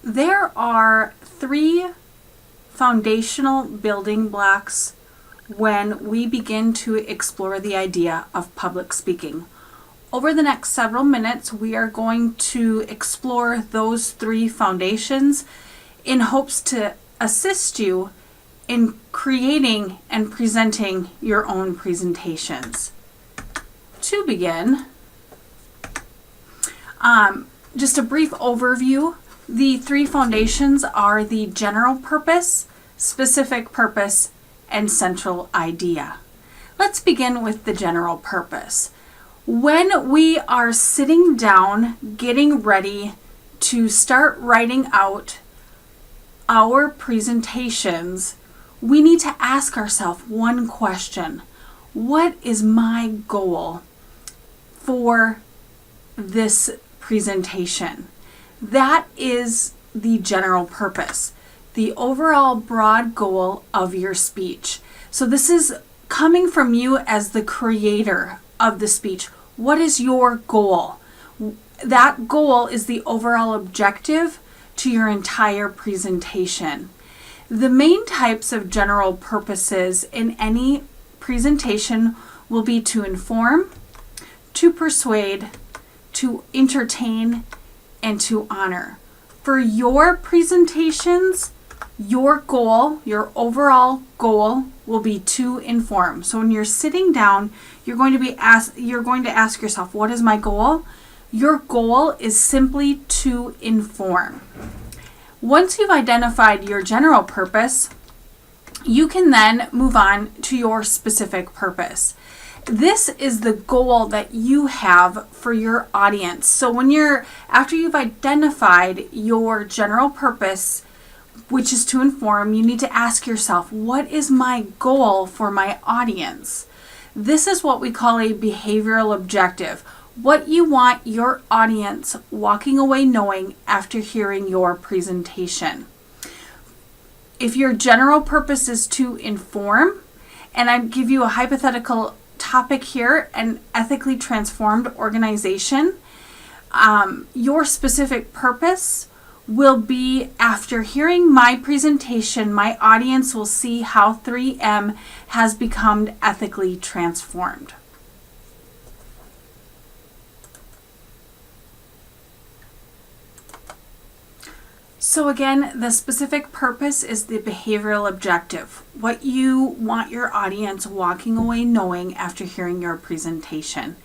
There are 3 foundational building blocks when we begin to explore the idea of public speaking. Over the next several minutes, we are going to explore those 3 foundations in hopes to assist you in creating and presenting your own presentations. To begin, just a brief overview. The 3 foundations are the general purpose, specific purpose, and central idea. Let's begin with the general purpose. When we are sitting down, getting ready to start writing out our presentations, we need to ask ourselves one question. What is my goal for this presentation? That is the general purpose, the overall broad goal of your speech. So this is coming from you as the creator of the speech. What is your goal? That goal is the overall objective to your entire presentation. The main types of general purposes in any presentation will be to inform, to persuade, to entertain, and to honor. For your presentations, your goal, your overall goal will be to inform. So when you're sitting down, you're going to ask yourself, what is my goal? Your goal is simply to inform. Once you've identified your general purpose, you can then move on to your specific purpose. This is the goal that you have for your audience. So after you've identified your general purpose, which is to inform, you need to ask yourself, what is my goal for my audience? This is what we call a behavioral objective. What you want your audience walking away knowing after hearing your presentation. If your general purpose is to inform, and I give you a hypothetical topic here, an ethically transformed organization, your specific purpose will be, after hearing my presentation, my audience will see how 3M has become ethically transformed. So again, the specific purpose is the behavioral objective, what you want your audience walking away knowing after hearing your presentation.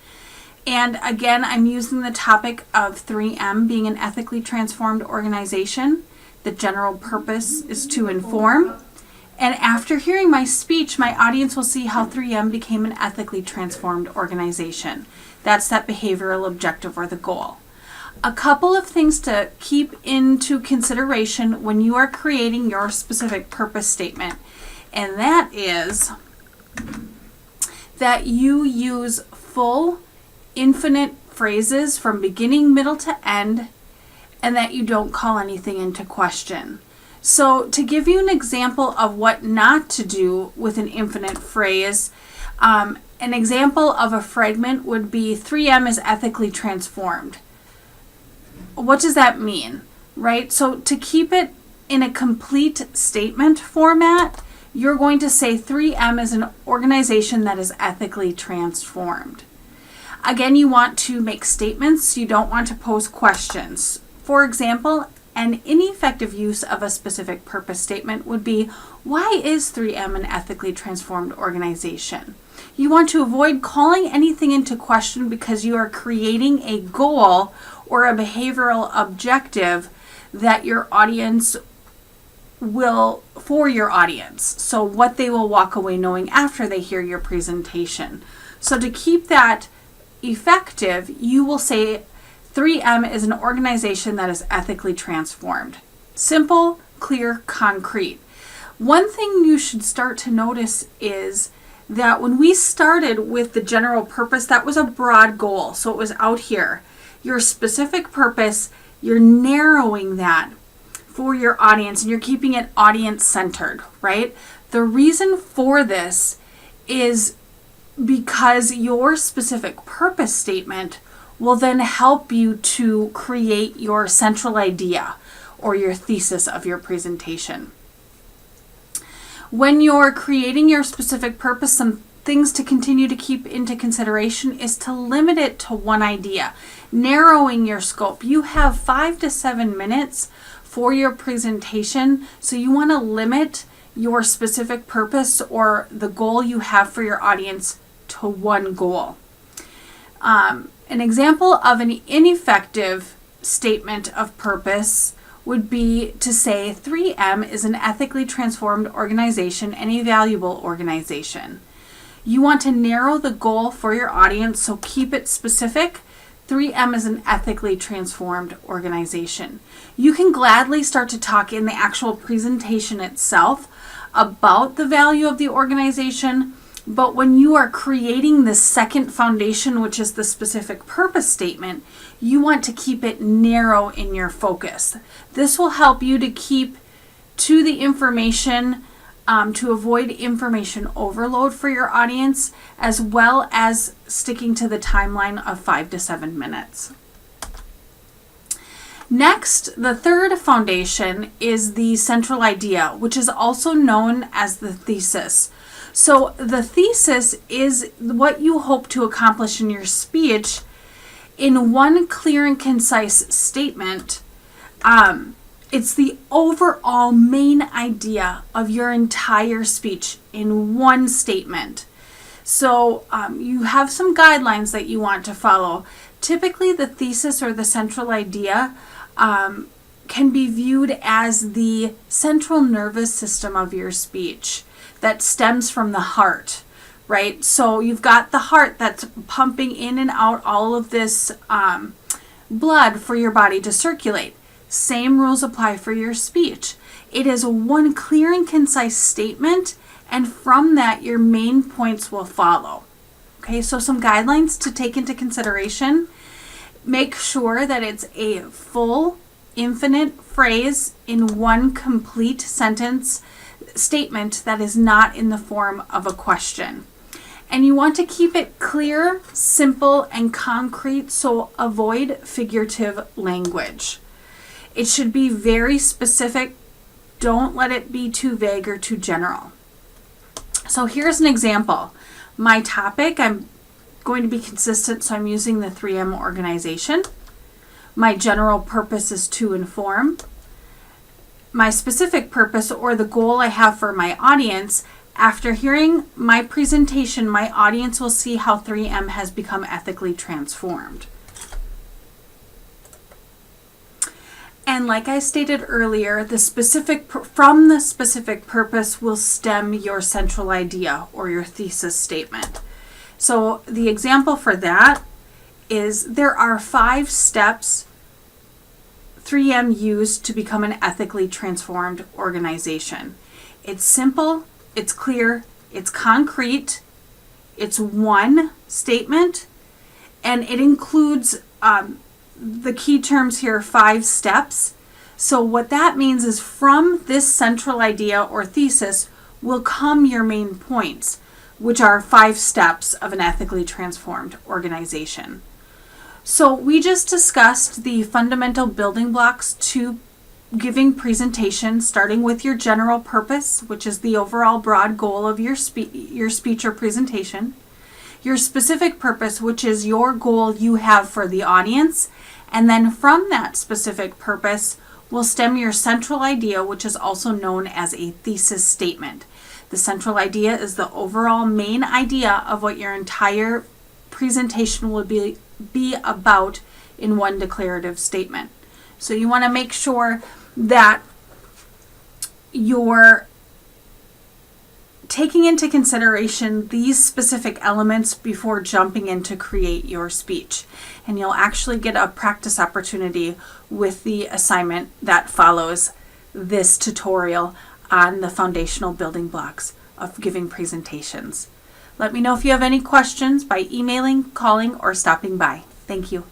And again, I'm using the topic of 3M being an ethically transformed organization. The general purpose is to inform. And after hearing my speech, my audience will see how 3M became an ethically transformed organization. That's that behavioral objective or the goal. A couple of things to keep into consideration when you are creating your specific purpose statement, and that is that you use full, infinite phrases from beginning, middle to end, and that you don't call anything into question. So to give you an example of what not to do with an infinite phrase, an example of a fragment would be 3M is ethically transformed. What does that mean, right? So to keep it in a complete statement format, you're going to say 3M is an organization that is ethically transformed. Again, you want to make statements. You don't want to pose questions. For example, an ineffective use of a specific purpose statement would be, why is 3M an ethically transformed organization? You want to avoid calling anything into question because you are creating a goal or a behavioral objective that your audience will, for your audience. So what they will walk away knowing after they hear your presentation. So to keep that effective, you will say 3M is an organization that is ethically transformed. Simple, clear, concrete. One thing you should start to notice is that when we started with the general purpose, that was a broad goal. So it was out here. Your specific purpose, you're narrowing that for your audience and you're keeping it audience centered, right? The reason for this is because your specific purpose statement will then help you to create your central idea. or your thesis of your presentation. When you're creating your specific purpose, some things to continue to keep into consideration is to limit it to one idea, narrowing your scope. You have 5 to 7 minutes for your presentation, so you want to limit your specific purpose or the goal you have for your audience to one goal. An example of an ineffective statement of purpose would be to say 3M is an ethically transformed organization and a valuable organization. You want to narrow the goal for your audience, so keep it specific. 3M is an ethically transformed organization. You can gladly start to talk in the actual presentation itself about the value of the organization, but when you are creating the second foundation, which is the specific purpose statement, you want to keep it narrow in your focus. This will help you to keep to the information, to avoid information overload for your audience, as well as sticking to the timeline of 5 to 7 minutes. Next, the third foundation is the central idea, which is also known as the thesis. So the thesis is what you hope to accomplish in your speech in one clear and concise statement. It's the overall main idea of your entire speech in one statement. So you have some guidelines that you want to follow. Typically, the thesis or the central idea can be viewed as the central nervous system of your speech that stems from the heart, right? So you've got the heart that's pumping in and out all of this blood for your body to circulate. Same rules apply for your speech. It is one clear and concise statement, and from that, your main points will follow. Okay, so some guidelines to take into consideration. Make sure that it's a full, infinite phrase in one complete sentence statement that is not in the form of a question. And you want to keep it clear, simple, and concrete, so avoid figurative language. It should be very specific. Don't let it be too vague or too general. So here's an example. My topic, I'm going to be consistent, so I'm using the 3M organization. My general purpose is to inform. My specific purpose or the goal I have for my audience, after hearing my presentation, my audience will see how 3M has become ethically transformed. And like I stated earlier, from the specific purpose will stem your central idea or your thesis statement. So the example for that is there are 5 steps 3M used to become an ethically transformed organization. It's simple, it's clear, it's concrete, it's one statement, and it includes the key terms here, 5 steps. So what that means is from this central idea or thesis will come your main points, which are 5 steps of an ethically transformed organization. So we just discussed the fundamental building blocks to giving presentation, starting with your general purpose, which is the overall broad goal of your speech or presentation. Your specific purpose, which is your goal you have for the audience. And then from that specific purpose will stem your central idea, which is also known as a thesis statement. The central idea is the overall main idea of what your entire presentation will be about in one declarative statement. So you want to make sure that you're taking into consideration these specific elements before jumping in to create your speech. And you'll actually get a practice opportunity with the assignment that follows this tutorial on the foundational building blocks of giving presentations. Let me know if you have any questions by emailing, calling, or stopping by. Thank you.